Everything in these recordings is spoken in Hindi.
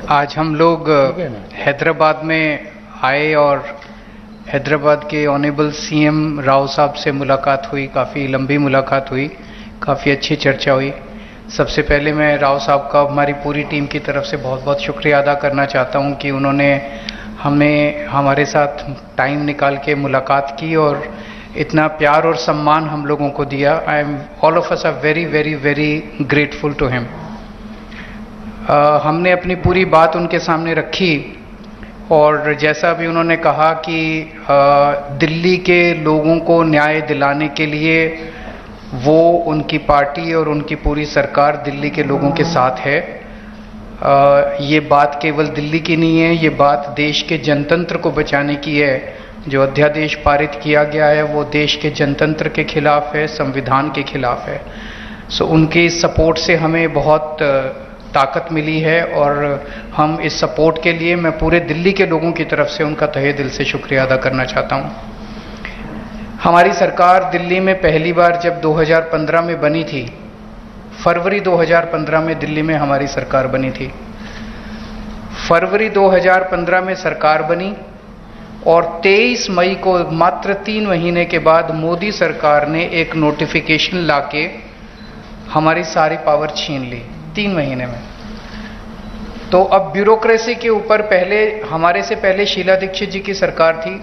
आज हम लोग हैदराबाद में आए और हैदराबाद के ऑनरेबल सीएम राव साहब से मुलाकात हुई। काफ़ी लंबी मुलाकात हुई, काफ़ी अच्छी चर्चा हुई। सबसे पहले मैं राव साहब का हमारी पूरी टीम की तरफ से बहुत बहुत शुक्रिया अदा करना चाहता हूं कि उन्होंने हमें हमारे साथ टाइम निकाल के मुलाकात की और इतना प्यार और सम्मान हम लोगों को दिया। I am all of us are very very very grateful to him. हमने अपनी पूरी बात उनके सामने रखी और जैसा भी उन्होंने कहा कि दिल्ली के लोगों को न्याय दिलाने के लिए वो, उनकी पार्टी और उनकी पूरी सरकार दिल्ली के लोगों के साथ है। ये बात केवल दिल्ली की नहीं है, ये बात देश के जनतंत्र को बचाने की है। जो अध्यादेश पारित किया गया है वो देश के जनतंत्र के खिलाफ है, संविधान के खिलाफ है। सो उनके सपोर्ट से हमें बहुत ताकत मिली है और हम इस सपोर्ट के लिए मैं पूरे दिल्ली के लोगों की तरफ से उनका तहे दिल से शुक्रिया अदा करना चाहता हूं। हमारी सरकार दिल्ली में पहली बार जब 2015 में बनी थी, फरवरी 2015 में दिल्ली में हमारी सरकार बनी थी। फरवरी 2015 में सरकार बनी और 23 मई को, मात्र 3 महीने के बाद, मोदी सरकार ने एक नोटिफिकेशन लाके हमारी सारी पावर छीन ली 3 महीने में। तो अब ब्यूरोक्रेसी के ऊपर हमारे से पहले शीला दीक्षित जी की सरकार थी।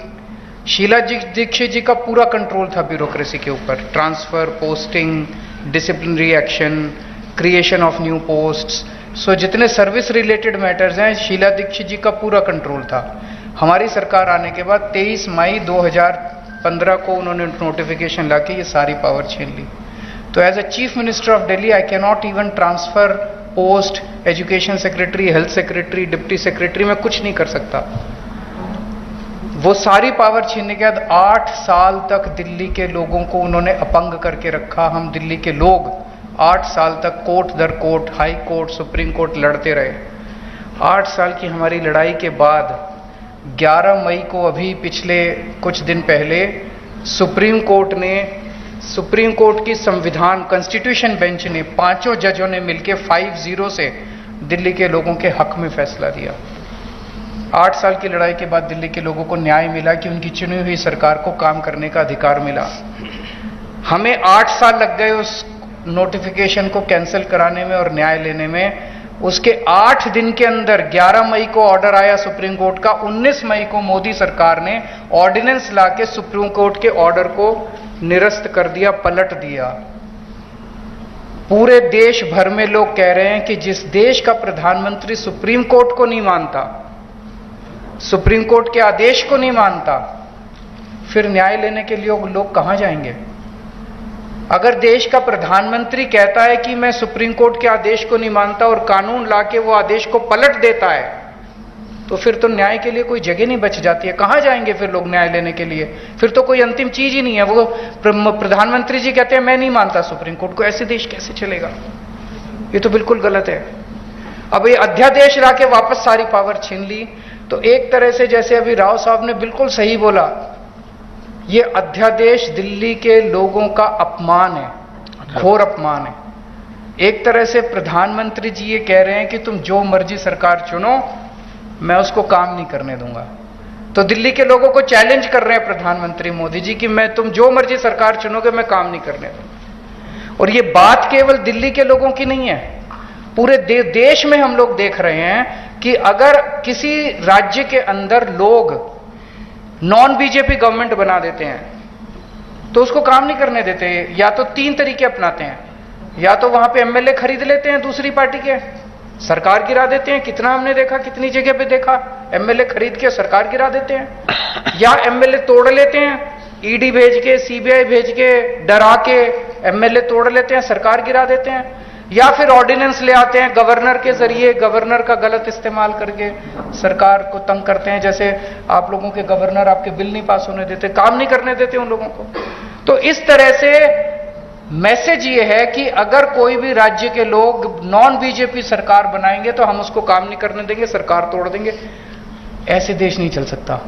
शीला दीक्षित जी का पूरा कंट्रोल था ब्यूरोक्रेसी के ऊपर, transfer, posting, disciplinary action, creation of new posts. So जितने सर्विस रिलेटेड मैटर्स हैं, शीला दीक्षित जी का पूरा कंट्रोल था। हमारी सरकार आने के बाद 23 मई 2015 को उन्होंने नोटिफिकेशन लाके ये सारी पावर छीन ली। तो as a chief minister of Delhi I can not even transfer post, education secretary, health secretary, deputy secretary, मैं कुछ नहीं कर सकता। वो सारी पावर छीनने के बाद 8 साल तक दिल्ली के लोगों को उन्होंने अपंग करके रखा। हम दिल्ली के लोग 8 साल तक कोर्ट दर court, high court, supreme court लड़ते रहे। 8 साल की हमारी लड़ाई के बाद 11 मई को, अभी पिछले कुछ दिन पहले, सुप्रीम कोर्ट की संविधान कॉन्स्टिट्यूशन बेंच ने, 5 जजों ने मिलकर 5-0 से दिल्ली के लोगों के हक में फैसला दिया। 8 साल की लड़ाई के बाद दिल्ली के लोगों को न्याय मिला कि उनकी चुनी हुई सरकार को काम करने का अधिकार मिला। हमें 8 साल लग गए उस नोटिफिकेशन को कैंसिल कराने में और न्याय लेने में। उसके 8 दिन के अंदर 11 मई को ऑर्डर आया सुप्रीम कोर्ट का। 19 मई को मोदी सरकार ने ऑर्डिनेंस लाके सुप्रीम कोर्ट के ऑर्डर को निरस्त कर दिया, पलट दिया। पूरे देश भर में लोग कह रहे हैं कि जिस देश का प्रधानमंत्री सुप्रीम कोर्ट को नहीं मानता, सुप्रीम कोर्ट के आदेश को नहीं मानता, फिर न्याय लेने के लिए लोग कहां जाएंगे? अगर देश का प्रधानमंत्री कहता है कि मैं सुप्रीम कोर्ट के आदेश को नहीं मानता और कानून लाके वो आदेश को पलट देता है, तो फिर तो न्याय के लिए कोई जगह नहीं बच जाती है। कहां जाएंगे फिर लोग न्याय लेने के लिए? फिर तो कोई अंतिम चीज ही नहीं है। वो प्रधानमंत्री जी कहते हैं मैं नहीं मानता सुप्रीम कोर्ट को, ऐसे देश कैसे चलेगा? ये तो बिल्कुल गलत है। अब ये अध्यादेश लाके वापस सारी पावर छीन ली। तो एक तरह से, जैसे अभी राव साहब ने बिल्कुल सही बोला, ये अध्यादेश दिल्ली के लोगों का अपमान है, घोर अपमान है। एक तरह से प्रधानमंत्री जी ये कह रहे हैं कि तुम जो मर्जी सरकार चुनो, मैं उसको काम नहीं करने दूंगा। तो दिल्ली के लोगों को चैलेंज कर रहे हैं प्रधानमंत्री मोदी जी कि तुम जो मर्जी सरकार चुनोगे, मैं काम नहीं करने दूंगा। और ये बात केवल दिल्ली के लोगों की नहीं है, पूरे देश में हम लोग देख रहे हैं कि अगर किसी राज्य के अंदर लोग नॉन बीजेपी गवर्नमेंट बना देते हैं तो उसको काम नहीं करने देते। या तो 3 तरीके अपनाते हैं, या तो वहां पे एमएलए खरीद लेते हैं दूसरी पार्टी के, सरकार गिरा देते हैं। कितना हमने देखा, कितनी जगह पे देखा, एमएलए खरीद के सरकार गिरा देते हैं। या एमएलए तोड़ लेते हैं, ईडी भेज के, सीबीआई भेज के, डरा के एमएलए तोड़ लेते हैं, सरकार गिरा देते हैं। या फिर ऑर्डिनेंस ले आते हैं गवर्नर के जरिए, गवर्नर का गलत इस्तेमाल करके सरकार को तंग करते हैं। जैसे आप लोगों के गवर्नर आपके बिल नहीं पास होने देते, काम नहीं करने देते उन लोगों को। तो इस तरह से मैसेज ये है कि अगर कोई भी राज्य के लोग नॉन बीजेपी सरकार बनाएंगे तो हम उसको काम नहीं करने देंगे, सरकार तोड़ देंगे। ऐसे देश नहीं चल सकता।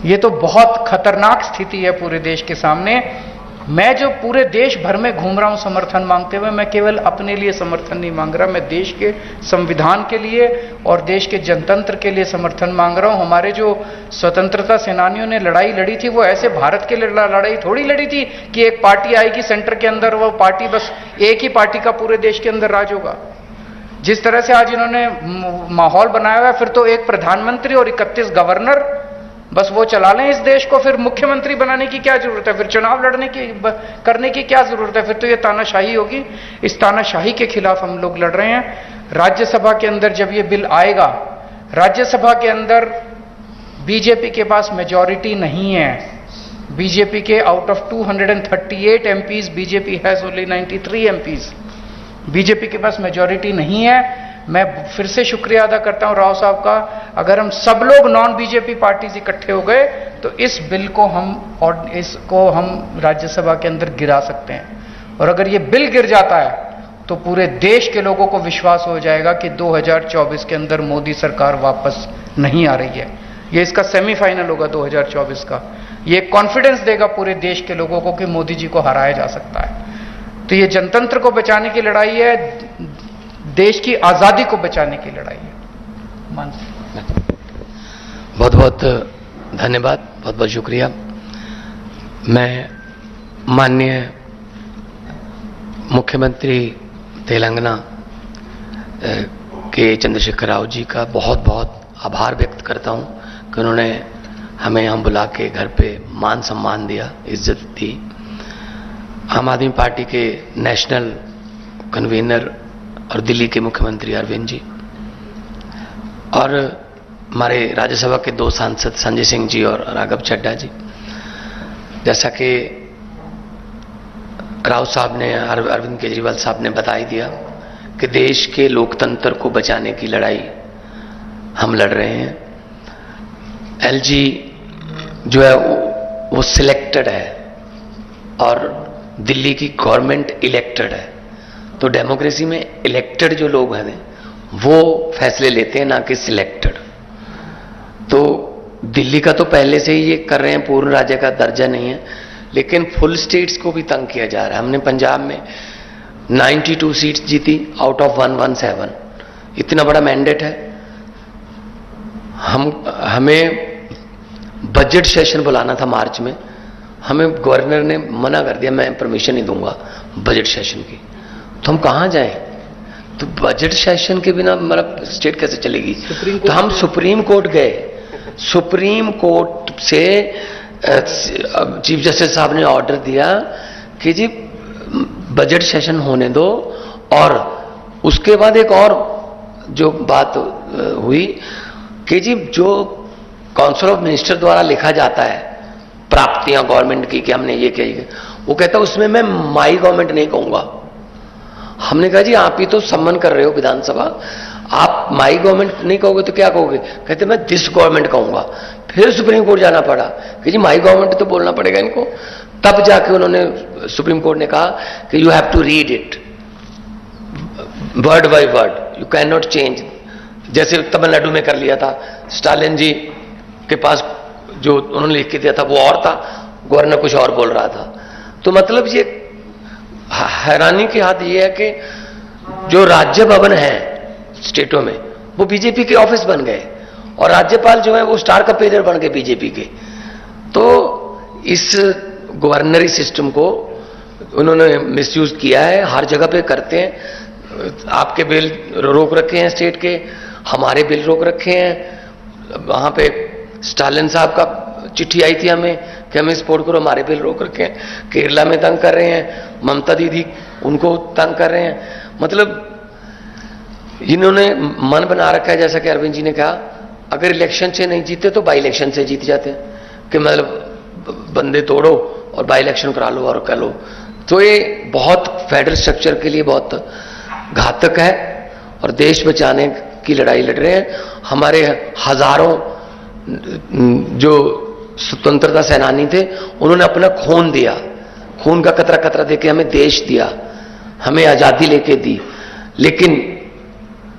ये तो बहुत खतरनाक स्थिति है पूरे देश के सामने। मैं जो पूरे देश भर में घूम रहा हूं समर्थन मांगते हुए, मैं केवल अपने लिए समर्थन नहीं मांग रहा, मैं देश के संविधान के लिए और देश के जनतंत्र के लिए समर्थन मांग रहा हूं। हमारे जो स्वतंत्रता सेनानियों ने लड़ाई लड़ी थी, वो ऐसे भारत के लिए लड़ाई थोड़ी लड़ी थी कि एक पार्टी आएगी सेंटर के अंदर, वो पार्टी बस एक ही पार्टी का पूरे देश के अंदर राज होगा। जिस तरह से आज इन्होंने माहौल बनाया हुआ है, फिर तो एक प्रधानमंत्री और 31 गवर्नर बस वो चला लें इस देश को, फिर मुख्यमंत्री बनाने की क्या जरूरत है, फिर चुनाव लड़ने की करने की क्या जरूरत है, फिर तो ये तानाशाही होगी। इस तानाशाही के खिलाफ हम लोग लड़ रहे हैं। राज्यसभा के अंदर जब ये बिल आएगा, राज्यसभा के अंदर बीजेपी के पास मेजॉरिटी नहीं है। बीजेपी के out of 238 MPs, BJP has only 93 MPs. BJP के पास मेजॉरिटी नहीं है। मैं फिर से शुक्रिया अदा करता हूं राव साहब का। अगर हम सब लोग नॉन बीजेपी पार्टीज इकट्ठे हो गए तो इस बिल को हम राज्यसभा के अंदर गिरा सकते हैं। और अगर ये बिल गिर जाता है तो पूरे देश के लोगों को विश्वास हो जाएगा कि 2024 के अंदर मोदी सरकार वापस नहीं आ रही है। ये इसका सेमीफाइनल होगा 2024 का। ये कॉन्फिडेंस देगा पूरे देश के लोगों को कि मोदी जी को हराया जा सकता है। तो ये जनतंत्र को बचाने की लड़ाई है, देश की आजादी को बचाने की लड़ाई है। बहुत बहुत धन्यवाद, बहुत बहुत शुक्रिया। मैं माननीय मुख्यमंत्री तेलंगाना के चंद्रशेखर राव जी का बहुत बहुत आभार व्यक्त करता हूं कि उन्होंने हमें यहाँ बुला के घर पे मान सम्मान दिया, इज्जत दी। आम आदमी पार्टी के नेशनल कन्वीनर और दिल्ली के मुख्यमंत्री अरविंद जी और हमारे राज्यसभा के 2 सांसद संजय सिंह जी और राघव चड्ढा जी, जैसा कि राव साहब ने, अरविंद केजरीवाल साहब ने बता ही दिया कि देश के लोकतंत्र को बचाने की लड़ाई हम लड़ रहे हैं। एलजी जो है वो सिलेक्टेड है और दिल्ली की गवर्नमेंट इलेक्टेड है। तो डेमोक्रेसी में इलेक्टेड जो लोग हैं वो फैसले लेते हैं, ना कि सिलेक्टेड। तो दिल्ली का तो पहले से ही ये कर रहे हैं, पूर्ण राज्य का दर्जा नहीं है, लेकिन फुल स्टेट्स को भी तंग किया जा रहा है। हमने पंजाब में 92 सीट्स जीती आउट ऑफ 117। इतना बड़ा मैंडेट है। हमें बजट सेशन बुलाना था मार्च में, हमें गवर्नर ने मना कर दिया, मैं परमिशन नहीं दूंगा बजट सेशन की। तो हम कहां जाएं? तो बजट सेशन के बिना मतलब स्टेट कैसे चलेगी? तो हम सुप्रीम कोर्ट गए। सुप्रीम कोर्ट से चीफ जस्टिस साहब ने ऑर्डर दिया कि जी बजट सेशन होने दो। और उसके बाद एक और जो बात हुई कि जी जो काउंसिल ऑफ मिनिस्टर द्वारा लिखा जाता है प्राप्तियां गवर्नमेंट की कि हमने ये किया, वो कहता है उसमें मैं माई गवर्नमेंट नहीं कहूंगा। हमने कहा जी आप ही तो सम्मान कर रहे हो विधानसभा, आप माई गवर्नमेंट नहीं कहोगे तो क्या कहोगे? कहते मैं दिस गवर्नमेंट कहूंगा। फिर सुप्रीम कोर्ट जाना पड़ा कि जी माई गवर्नमेंट तो बोलना पड़ेगा इनको। तब जाके उन्होंने, सुप्रीम कोर्ट ने कहा कि you have to read it word by word, you can not change. जैसे तमिलनाडु में कर लिया था, स्टालिन जी के पास जो उन्होंने लिख के दिया था वो और था, गवर्नर कुछ और बोल रहा था। तो मतलब ये हैरानी की हद ये है कि जो राज्य भवन है स्टेटों में वो बीजेपी के ऑफिस बन गए और राज्यपाल जो है वो स्टार कपेलर बन गए बीजेपी के। तो इस गवर्नरी सिस्टम को उन्होंने मिसयूज किया है, हर जगह पे करते हैं। आपके बिल रोक रखे हैं स्टेट के, हमारे बिल रोक रखे हैं। वहां पे स्टालिन साहब का चिट्ठी आई थी हमें कि हमें सपोर्ट करो, हमारे बिल रोक रखे हैं। केरला में तंग कर रहे हैं, ममता दीदी उनको तंग कर रहे हैं। मतलब इन्होंने मन बना रखा है, जैसा कि अरविंद जी ने कहा, अगर इलेक्शन से नहीं जीते तो बाई इलेक्शन से जीत जाते हैं कि मतलब बंदे तोड़ो और बाई इलेक्शन करा लो और कर लो। तो ये बहुत फेडरल स्ट्रक्चर के लिए बहुत घातक है और देश बचाने की लड़ाई लड़ रहे हैं। हमारे हजारों जो स्वतंत्रता सेनानी थे उन्होंने अपना खून दिया, खून का कतरा कतरा देके हमें देश दिया, हमें आजादी लेके दी। लेकिन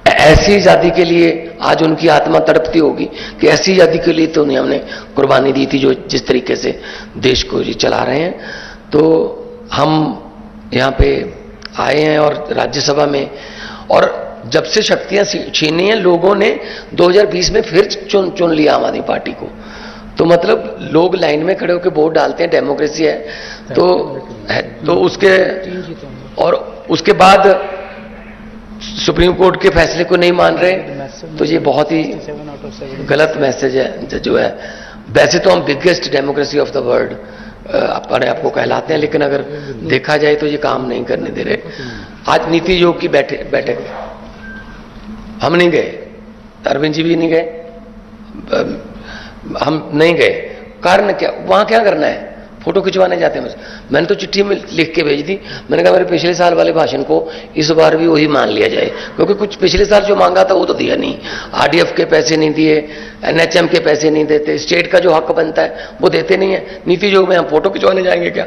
ऐसी आजादी के लिए आज उनकी आत्मा तड़पती होगी कि ऐसी आजादी के लिए तो नहीं हमने कुर्बानी दी थी जो जिस तरीके से देश को चला रहे हैं। तो हम यहाँ पे आए हैं और राज्यसभा में, और जब से शक्तियां छीनी हैं लोगों ने 2020 में फिर चुन लिया आम आदमी पार्टी को। तो मतलब लोग लाइन में खड़े होकर वोट डालते हैं, डेमोक्रेसी है। तो उसके और उसके बाद सुप्रीम कोर्ट के फैसले को नहीं मान रहे, तो ये बहुत ही गलत मैसेज है जो है। वैसे तो हम biggest democracy of the world अपने आपको कहलाते हैं, लेकिन अगर देखा जाए तो ये काम नहीं करने दे रहे। आज नीति आयोग की बैठक हम नहीं गए, अरविंद जी भी नहीं गए, हम नहीं गए। कारण क्या, वहां क्या करना है, फोटो खिंचवाने जाते हैं बस। मैंने तो चिट्ठी में लिख के भेज दी, मैंने कहा मेरे पिछले साल वाले भाषण को इस बार भी वही मान लिया जाए, क्योंकि कुछ पिछले साल जो मांगा था वो तो दिया नहीं। आरडीएफ के पैसे नहीं दिए, एनएचएम के पैसे नहीं देते, स्टेट का जो हक बनता है वो देते नहीं है। नीति आयोग में हम फोटो खिंचवाने जाएंगे क्या?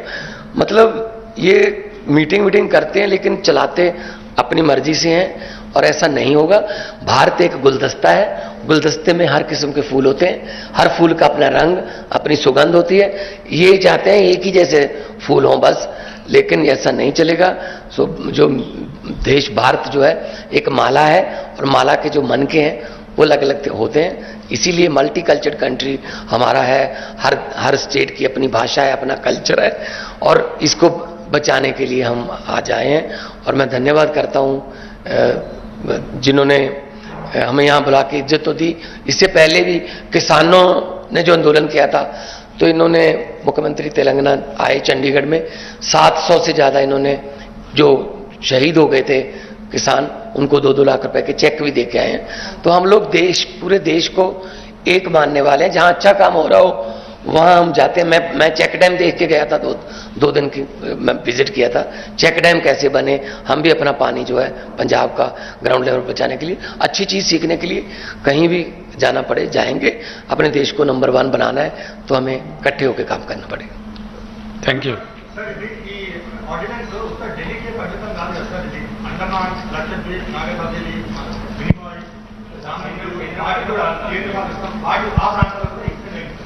मतलब ये मीटिंग करते हैं लेकिन चलाते अपनी मर्जी से हैं, और ऐसा नहीं होगा। भारत एक गुलदस्ता है, गुलदस्ते में हर किस्म के फूल होते हैं, हर फूल का अपना रंग, अपनी सुगंध होती है। ये चाहते हैं एक ही जैसे फूल हों बस, लेकिन ऐसा नहीं चलेगा। सो जो देश भारत जो है एक माला है, और माला के जो मनके हैं वो अलग अलग होते हैं। इसीलिए मल्टी कल्चर्ड कंट्री हमारा है, हर स्टेट की अपनी भाषा है, अपना कल्चर है, और इसको बचाने के लिए हम आज आए हैं। और मैं धन्यवाद करता हूँ जिन्होंने हमें यहाँ बुला के इज्जत तो दी। इससे पहले भी किसानों ने जो आंदोलन किया था, तो इन्होंने मुख्यमंत्री तेलंगाना आए चंडीगढ़ में, 700 से ज़्यादा इन्होंने जो शहीद हो गए थे किसान, उनको 2-2 लाख रुपए के चेक भी दे के आए हैं। तो हम लोग पूरे देश को एक मानने वाले हैं। जहाँ अच्छा काम हो रहा हो वहाँ हम जाते हैं। मैं चेक डैम देख के गया था, 2 दिन की मैं विजिट किया था। चेक डैम कैसे बने, हम भी अपना पानी जो है पंजाब का ग्राउंड लेवल पर बचाने के लिए, अच्छी चीज़ सीखने के लिए कहीं भी जाना पड़े जाएंगे। अपने देश को नंबर 1 बनाना है तो हमें इकट्ठे होकर काम करना पड़ेगा। Thank you.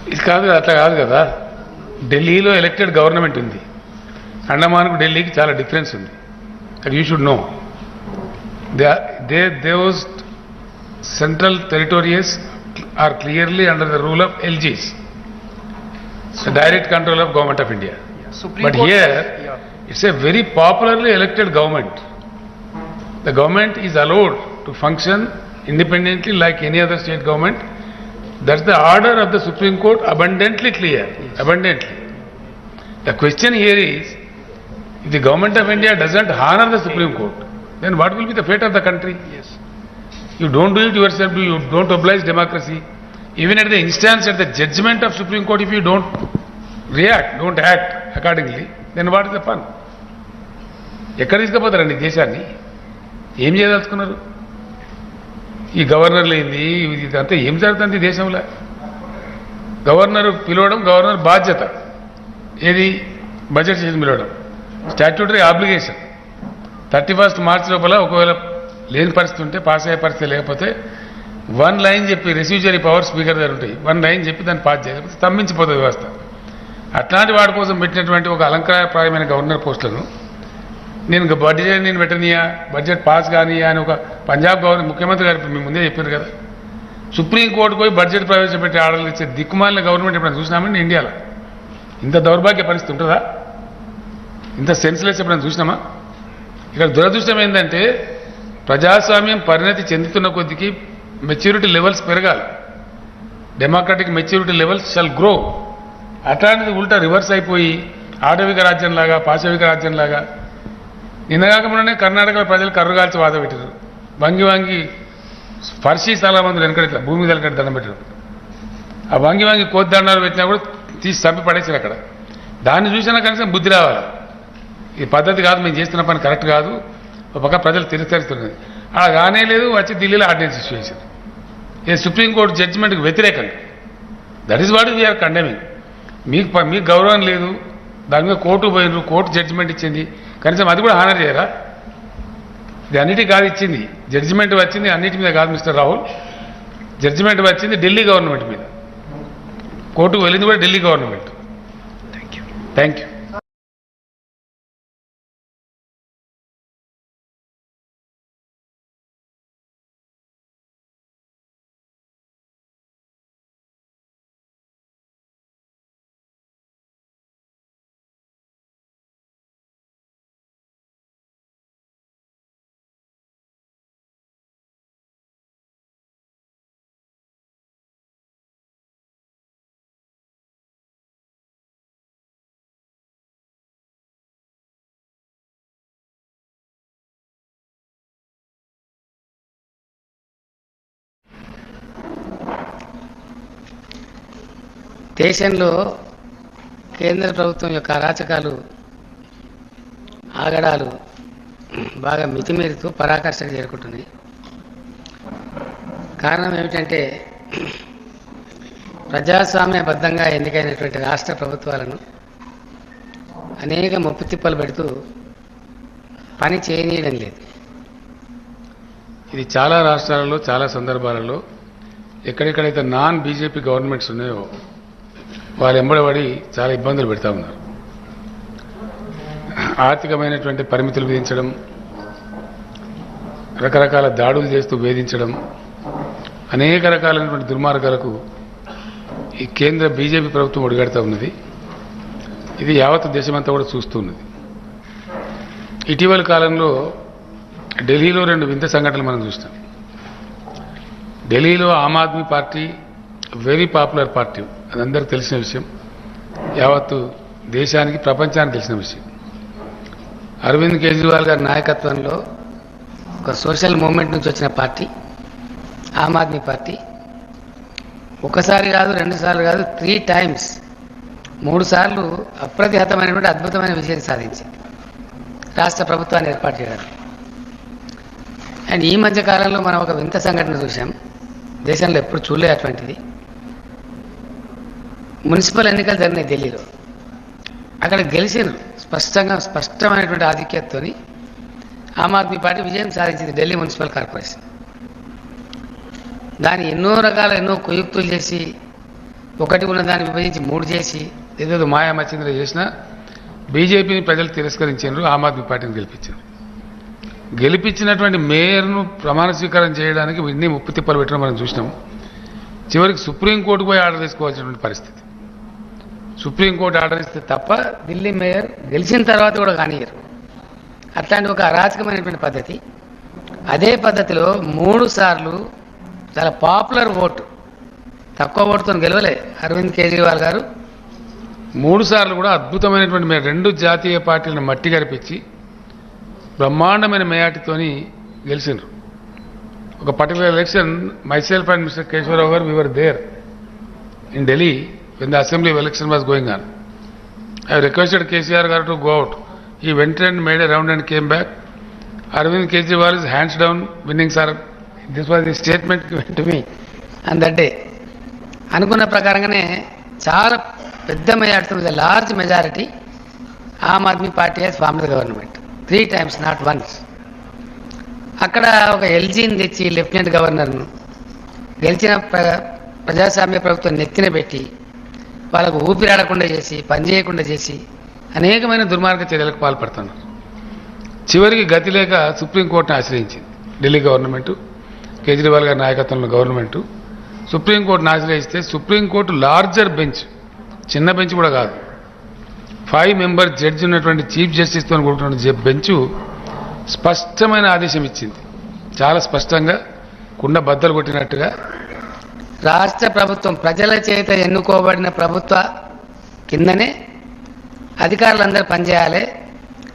ఇది కాదు అట్లా కాదు కదా. ఢిల్లీలో ఎలక్టెడ్ గవర్నమెంట్ ఉంది, అండమాన్కు ఢిల్లీకి చాలా డిఫరెన్స్ ఉంది. That you should know. Those central territories are clearly under the rule of LGs, direct control of government of India. But here it's a very popularly elected government. The government is allowed to function independently like any other state government. That's the order of the Supreme Court, abundantly clear. Yes. Abundantly. The question here is, if the government of India doesn't honor the Supreme Court, then what will be the fate of the country? Yes. You don't do it yourself, you don't oblige democracy. Even at the instance, at the judgment of Supreme Court, if you don't react, don't act accordingly, then what is the fun? ఎక్కడ తీసుకుపోతారండి దేశాన్ని? ఏం చేయదలుచుకున్నారు? ఈ గవర్నర్లు ఏంది, ఇదంతా ఏం జరుగుతుంది దేశంలో? గవర్నర్ పిలవడం గవర్నర్ బాధ్యత. ఏది? బడ్జెట్ సెషన్ పిలవడం స్టాట్యూటరీ ఆబ్లిగేషన్. 31 మార్చి లోపల ఒకవేళ లేని పరిస్థితి ఉంటే, పాస్ అయ్యే పరిస్థితి లేకపోతే 1 లైన్ చెప్పి, రెస్యూజరీ పవర్ స్పీకర్ దగ్గర ఉంటాయి, 1 లైన్ చెప్పి దాన్ని పాస్ చేయకపోతే స్తంభించిపోతుంది వ్యవస్థ. అట్లాంటి వాటి కోసం పెట్టినటువంటి ఒక అలంకారప్రాయమైన గవర్నర్ పోస్టులను నేను బడ్జెట్ నేను పెట్టనియా, బడ్జెట్ పాస్ కానియా అని ఒక పంజాబ్ ముఖ్యమంత్రి గారు మీ ముందే చెప్పారు కదా. సుప్రీంకోర్టుకు పోయి బడ్జెట్ ప్రవేశపెట్టి ఆర్డర్లు ఇచ్చే దిక్కుమాలిన గవర్నమెంట్ ఎప్పుడైనా చూసినామండి ఇండియాలో? ఇంత దౌర్భాగ్య పరిస్థితి ఉంటుందా? ఇంత సెన్స్లెస్ ఎప్పుడైనా చూసినామా? ఇక్కడ దురదృష్టం ఏంటంటే, ప్రజాస్వామ్యం పరిణతి చెందుతున్న కొద్దికి మెచ్యూరిటీ లెవెల్స్ పెరగాలి. Democratic maturity levels shall grow. అట్లాంటిది ఉల్టా రివర్స్ అయిపోయి ఆటవిక రాజ్యంలాగా, పాశవిక రాజ్యంలాగా. నిన్నగాక మొన్ననే కర్ణాటకలో ప్రజలు కర్రుగాల్చి వాద పెట్టారు. వంగి ఫర్షీ చాలా మంది వెనకడ ఇట్లా భూమి మీద వెనకడ దండం పెట్టారు. ఆ వంగి కోతి దండాలు పెట్టినా కూడా తీసి చంపి పడేసారు అక్కడ. దాన్ని చూసినా కనీసం బుద్ధి రావాలి. ఈ పద్ధతి కాదు, మేము చేస్తున్న పని కరెక్ట్ కాదు. ఒక పక్క ప్రజలు తిరస్కరిస్తున్నది. అలా కానే లేదు, వచ్చి ఢిల్లీలో ఆర్డినెన్స్ ఇష్యూ చేశారు. ఇది సుప్రీంకోర్టు జడ్జిమెంట్కి వ్యతిరేకంగా. That is what we are condemning. మీకు గౌరవం లేదు, దాని మీద కోర్టు పోయినరు, కోర్టు జడ్జిమెంట్ ఇచ్చింది, కనీసం అది కూడా హానర్ చేయరా? ఇది అన్నిటికీ కాదు ఇచ్చింది, జడ్జిమెంట్ వచ్చింది అన్నిటి మీద కాదు మిస్టర్ రాహుల్. జడ్జిమెంట్ వచ్చింది ఢిల్లీ గవర్నమెంట్ మీద, కోర్టుకు వెళ్ళింది కూడా ఢిల్లీ గవర్నమెంట్. Thank you. దేశంలో కేంద్ర ప్రభుత్వం యొక్క అరాచకాలు ఆగడాలు బాగా మితిమీరుతూ పరాకాష్ఠకు చేరుకుంటున్నాయి. కారణం ఏమిటంటే ప్రజాస్వామ్యబద్ధంగా ఎన్నికైనటువంటి రాష్ట్ర ప్రభుత్వాలను అనేక ముప్పు తిప్పలు పెడుతూ పని చేయనీయడం లేదు. ఇది చాలా రాష్ట్రాలలో చాలా సందర్భాలలో ఎక్కడెక్కడైతే నాన్ బీజేపీ గవర్నమెంట్స్ ఉన్నాయో వాళ్ళు ఎంబడబడి చాలా ఇబ్బందులు పెడతా ఉన్నారు. ఆర్థికమైనటువంటి పరిమితులు విధించడం, రకరకాల దాడులు చేస్తూ వేధించడం, అనేక రకాలైనటువంటి దుర్మార్గాలకు ఈ కేంద్ర బీజేపీ ప్రభుత్వం ఒడిగడుతూ ఉన్నది. ఇది యావత్ దేశమంతా కూడా చూస్తున్నది. ఇటీవల కాలంలో ఢిల్లీలో 2 వింత సంఘటనలు మనం చూస్తాం. ఢిల్లీలో Aam Aadmi Party very popular party, అది అందరికీ తెలిసిన విషయం, యావత్తు దేశానికి ప్రపంచానికి తెలిసిన విషయం. అరవింద్ కేజ్రీవాల్ గారి నాయకత్వంలో ఒక సోషల్ మూవ్మెంట్ నుంచి వచ్చిన పార్టీ ఆమ్ ఆద్మీ పార్టీ ఒకసారి కాదు, 2 సార్లు కాదు, 3 టైమ్స్ 3 సార్లు అప్రతిహతమైనటువంటి అద్భుతమైన విజయం సాధించింది రాష్ట్ర ప్రభుత్వాన్ని ఏర్పాటు చేయడానికి. అండ్ ఈ మధ్య కాలంలో మనం ఒక వింత సంఘటన చూసాం, దేశంలో ఎప్పుడు చూడలే అటువంటిది. మున్సిపల్ ఎన్నికలు జరిగినాయి ఢిల్లీలో. అక్కడ గెలిచిన స్పష్టమైనటువంటి ఆధిక్యతతో ఆమ్ ఆద్మీ పార్టీ విజయం సాధించింది ఢిల్లీ మున్సిపల్ కార్పొరేషన్. దాన్ని ఎన్నో కుయుక్తులు చేసి, ఒకటి ఉన్న దాన్ని విభజించి 3 చేసి, ఏదేదో మాయా మచ్చింద్ర చేసినా బీజేపీని ప్రజలు తిరస్కరించారు, ఆమ్ ఆద్మీ పార్టీని గెలిపించారు. గెలిపించినటువంటి మేయర్ను ప్రమాణ స్వీకారం చేయడానికి ఇన్ని ముప్పు తిప్పలు పెట్టడం మనం చూసినాం. చివరికి సుప్రీంకోర్టుకు పోయి ఆర్డర్ తీసుకోవాల్సినటువంటి పరిస్థితి. సుప్రీంకోర్టు ఆర్డర్ ఇస్తే తప్ప ఢిల్లీ మేయర్ గెలిచిన తర్వాత కూడా కానియరు. అట్లాంటి ఒక అరాచకమైనటువంటి పద్ధతి. అదే పద్ధతిలో 3 సార్లు చాలా పాపులర్ ఓటు, తక్కువ ఓటుతో గెలవలే అరవింద్ కేజ్రీవాల్ గారు. 3 సార్లు కూడా అద్భుతమైనటువంటి 2 జాతీయ పార్టీలను మట్టి గరిపించి బ్రహ్మాండమైన మేయాటితోని గెలిచిండ్రు. ఒక particular election, myself and Mr. Keshwaraw garu, we were there in Delhi when the assembly election was going on. I requested KCR garu to go out. He went and made a round and came back. Arvind Kejriwal is hands down winning, sir. This was the statement given to me on that day. అనుకున్న ప్రకారంగానే చాలా పెద్ద majority, with large majority Aam Aadmi Party has formed the government 3 times, not once. అక్కడ ఒక ఎల్జీని తెచ్చి లెఫ్టినెంట్ గవర్నర్ను గెలిచిన ప్రజాస్వామ్య ప్రభుత్వం నెత్తిన పెట్టి వాళ్ళకు ఊపిరాడకుండా చేసి, పనిచేయకుండా చేసి అనేకమైన దుర్మార్గ చర్యలకు పాల్పడుతున్నారు. చివరికి గతి లేక సుప్రీంకోర్టును ఆశ్రయించింది ఢిల్లీ గవర్నమెంటు, కేజ్రీవాల్ గారి నాయకత్వంలో గవర్నమెంటు. సుప్రీంకోర్టును ఆశ్రయిస్తే సుప్రీంకోర్టు లార్జర్ బెంచ్, చిన్న బెంచ్ కూడా కాదు, 5 మెంబర్ జడ్జి ఉన్నటువంటి చీఫ్ జస్టిస్తో కూడుకున్న బెంచు స్పష్టమైన ఆదేశం ఇచ్చింది. చాలా స్పష్టంగా కుండ బద్దలు కొట్టినట్టుగా రాష్ట్ర ప్రభుత్వం ప్రజల చేత ఎన్నుకోబడిన ప్రభుత్వ కిందనే అధికారులందరూ పనిచేయాలి.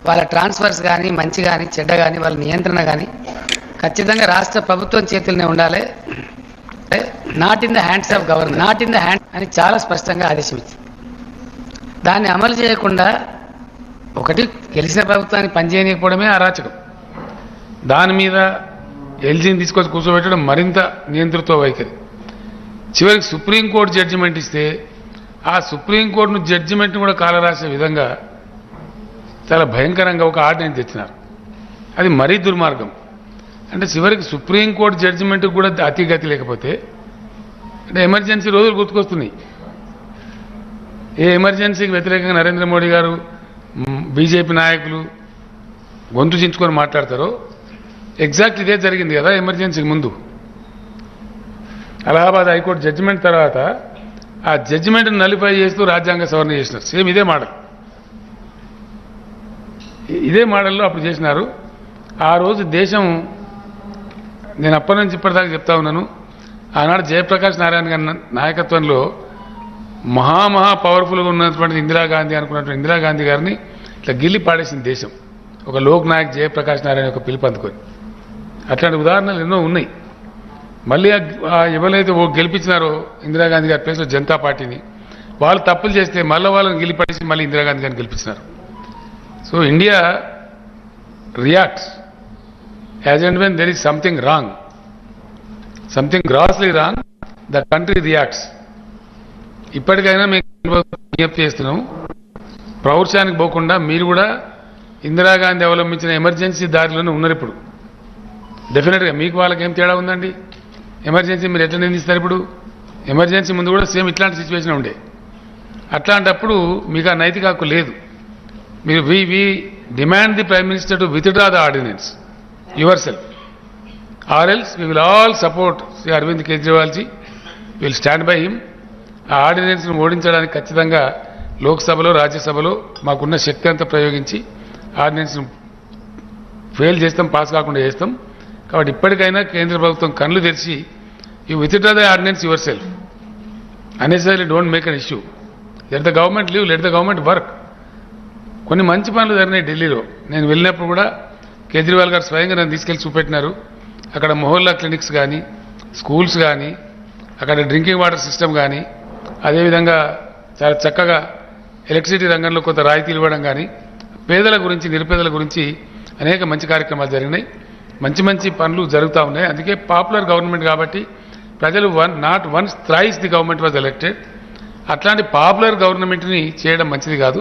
వాళ్ళ ట్రాన్స్ఫర్స్ కానీ, మంచి కానీ, చెడ్డ కానీ, వాళ్ళ నియంత్రణ కానీ ఖచ్చితంగా రాష్ట్ర ప్రభుత్వం చేతుల్లోనే ఉండాలి. Not in the hands of government, not in the hand అని చాలా స్పష్టంగా ఆదేశం ఇచ్చింది. దాన్ని అమలు చేయకుండా ఒకటి గెలిచిన ప్రభుత్వాన్ని పనిచేయకపోవడమే అరాచకం. దాని మీద ఎల్జీని తీసుకొచ్చి కూర్చోబెట్టడం మరింత నియంతృత్వ వైఖరి. చివరికి సుప్రీంకోర్టు జడ్జిమెంట్ ఇస్తే ఆ సుప్రీంకోర్టును జడ్జిమెంట్ను కూడా కాలరాసే విధంగా చాలా భయంకరంగా ఒక ఆర్డినెన్స్ తెచ్చినారు. అది మరీ దుర్మార్గం. అంటే చివరికి సుప్రీంకోర్టు జడ్జిమెంట్కి కూడా అతిగతి లేకపోతే అంటే ఎమర్జెన్సీ రోజులు గుర్తుకొస్తున్నాయి. ఏ ఎమర్జెన్సీకి వ్యతిరేకంగా నరేంద్ర మోడీ గారు, బీజేపీ నాయకులు గొంతు చించుకొని మాట్లాడతారో ఎగ్జాక్ట్ ఇదే జరిగింది కదా ఎమర్జెన్సీకి ముందు. అలహాబాద్ హైకోర్టు జడ్జిమెంట్ తర్వాత ఆ జడ్జిమెంట్ను నలిఫై చేస్తూ రాజ్యాంగ సవరణ చేసినారు. సేమ్ ఇదే మోడల్, ఇదే మోడల్లో అప్పుడు చేసినారు. ఆ రోజు దేశం, నేను అప్పటి నుంచి ఇప్పటిదాకా చెప్తా ఉన్నాను, ఆనాడు జయప్రకాష్ నారాయణ గారి నాయకత్వంలో మహా పవర్ఫుల్గా ఉన్నటువంటి ఇందిరాగాంధీ అనుకున్నటువంటి ఇందిరాగాంధీ గారిని ఇట్లా గిల్లి పాడేసింది దేశం, ఒక లోక్ నాయక్ జయప్రకాష్ నారాయణ యొక్క పిలుపు అందుకొని. అట్లాంటి ఉదాహరణలు ఎన్నో ఉన్నాయి. మళ్ళీ ఎవరైతే గెలిపించినారో ఇందిరాగాంధీ గారి ప్లేస్లో జనతా పార్టీని, వాళ్ళు తప్పులు చేస్తే మళ్ళీ వాళ్ళని గెలిపేసి మళ్ళీ ఇందిరాగాంధీ గారిని గెలిపిస్తున్నారు. So India reacts as and when there is something wrong, something grossly wrong, the country reacts. ఇప్పటికైనా మేము విజ్ఞప్తి చేస్తున్నాం, ప్రౌఢశానికి పోకుండా మీరు కూడా ఇందిరాగాంధీ అవలంబించిన ఎమర్జెన్సీ దారిలోనే ఉన్నారు. ఇప్పుడు డెఫినెట్గా మీకు వాళ్ళకి ఏం తేడా ఉందండి? ఎమర్జెన్సీ మీరు ఎట్లా నిందిస్తారు? ఇప్పుడు ఎమర్జెన్సీ ముందు కూడా సేమ్ ఇట్లాంటి సిచ్యువేషన్ ఉండే. అట్లాంటప్పుడు మీకు ఆ నైతిక హక్కు లేదు. మీరు we demand the prime minister to withdraw the ordinance your self, or else we will all support Shri Arvind కేజ్రీవాల్జీ, will stand by him. ఆ ఆర్డినెన్స్ను ఓడించడానికి ఖచ్చితంగా లోక్సభలో రాజ్యసభలో మాకున్న శక్తి అంతా ప్రయోగించి ఆర్డినెన్స్ను ఫెయిల్ చేస్తాం, పాస్ కాకుండా చేస్తాం. కాబట్టి ఇప్పటికైనా కేంద్ర ప్రభుత్వం కళ్ళు తెరిచి you withdraw the ordinance yourself, unnecessary don't make an issue. Let the government leave, let the government work. కొన్ని మంచి పనులు జరిగినాయి ఢిల్లీలో. నేను వెళ్ళినప్పుడు కూడా కేజ్రీవాల్ గారు స్వయంగా నన్ను తీసుకెళ్లి చూపెట్టినారు. అక్కడ మొహల్లా క్లినిక్స్ కానీ, స్కూల్స్ కానీ, అక్కడ డ్రింకింగ్ వాటర్ సిస్టమ్ కానీ, అదేవిధంగా చాలా చక్కగా ఎలక్ట్రిసిటీ రంగంలో కొంత రాయితీలు ఇవ్వడం కానీ, పేదల గురించి నిరుపేదల గురించి అనేక మంచి కార్యక్రమాలు జరిగినాయి. మంచి మంచి పనులు జరుగుతూ ఉన్నాయి. అందుకే పాపులర్ గవర్నమెంట్ కాబట్టి ప్రజలు not once thrice the government was elected. అట్లాంటి పాపులర్ గవర్నమెంట్ని చేయడం మంచిది కాదు.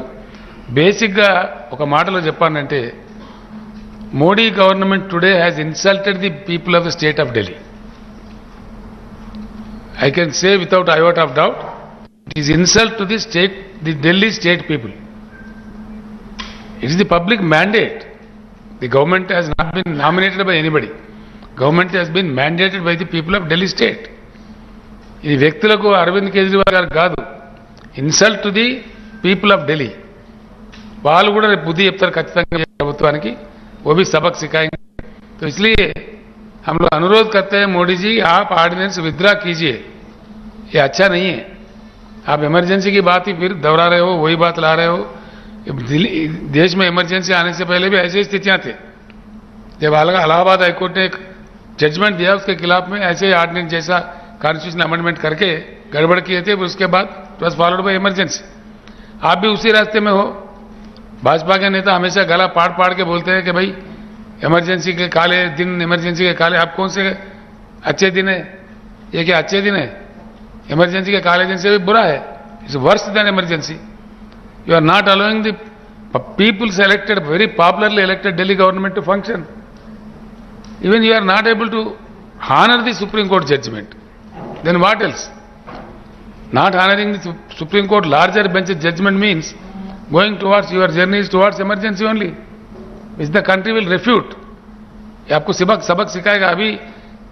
బేసిక్గా ఒక మాటలో చెప్పానంటే, Modi government today has insulted the people of the state of Delhi. I can say without iota of doubt, it is insult to the state, the Delhi state people. It is the public mandate. The government has not been nominated by anybody. Government has been mandated by the people of Delhi state. ఇది వ్యక్తులకు అరవింద్ కేజ్రీవాల్ గారు కాదు, insult to the people of Delhi. వాళ్ళు కూడా రేపు బుద్ధి చెప్తారు ఖచ్చితంగా ప్రభుత్వానికి. वो भी सबक सिखाएंगे. तो इसलिए हम लोग अनुरोध करते हैं, मोदी जी आप ऑर्डिनेंस विथड्रा कीजिए, ये अच्छा नहीं है. आप इमरजेंसी की बात ही फिर दोहरा रहे हो, वही बात ला रहे हो. देश में इमरजेंसी आने से पहले भी ऐसी स्थितियां थे. जब इलाहाबाद हाईकोर्ट ने एक जजमेंट दिया उसके खिलाफ में ऐसे ऑर्डिनेंस जैसा कॉन्स्टिट्यूशन अमेंडमेंट करके गड़बड़ किए थे, उसके बाद it was followed by emergency. आप भी उसी रास्ते में हो. भाजपा के नेता हमेशा गला पाड़ पाड़ के बोलते हैं कि भाई इमरजेंसी के काले दिन, इमरजेंसी के काले. आप कौन से अच्छे दिन है? ये क्या अच्छे दिन है? इमरजेंसी के काले दिन से भी बुरा है. It's worse than emergency. You are not allowing the peoples elected, very popularly elected Delhi government to function. Even you are not able to honor the Supreme Court judgment. Then what else? Not honoring the Supreme Court larger bench judgment means going towards your journeys towards emergency only, which the country will refute. ये आपको सबक सिखाएगा. अभी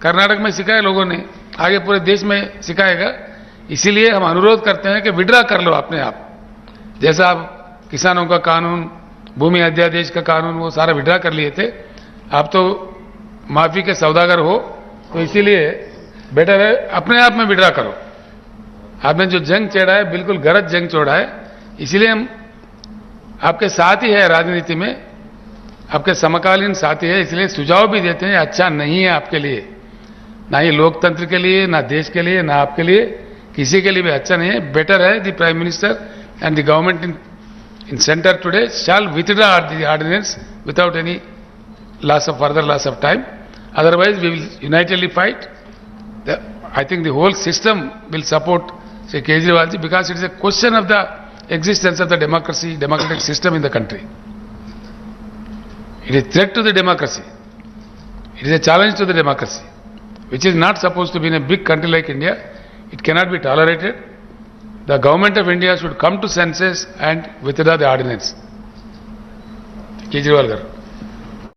कर्नाटक में सिखाया लोगों ने, आगे पूरे देश में सिखाएगा. इसीलिए हम अनुरोध करते हैं कि विड्रा कर लो अपने आप. जैसा आप किसानों का कानून, भूमि अध्यादेश का कानून, वो सारा विड्रा कर लिए थे. आप तो माफी के सौदागर हो, तो इसीलिए बेटर है अपने आप में विड्रा करो. आपने जो जंग छेड़ा है बिल्कुल गलत जंग छोड़ा है. इसीलिए हम आपके साथ ही है, राजनीति में आपके समकालीन साथी है. इसलिए सुझाव भी देते हैं, अच्छा नहीं है आपके लिए, ना ही लोकतंत्र के लिए, ना देश के लिए, ना आपके लिए, किसी के लिए भी अच्छा नहीं है. बेटर है the prime minister and the government in centre today shall withdraw the ordinance without any further loss of time. Otherwise we will unitedly fight. I think the whole system will support Sri Kejriwal ji, because it is a question of the existence of the democratic system in the country. It is a threat to the democracy. It is a challenge to the democracy, which is not supposed to be in a big country like India. It cannot be tolerated. The government of India should come to senses and withdraw the ordinance. Kejriwal garu.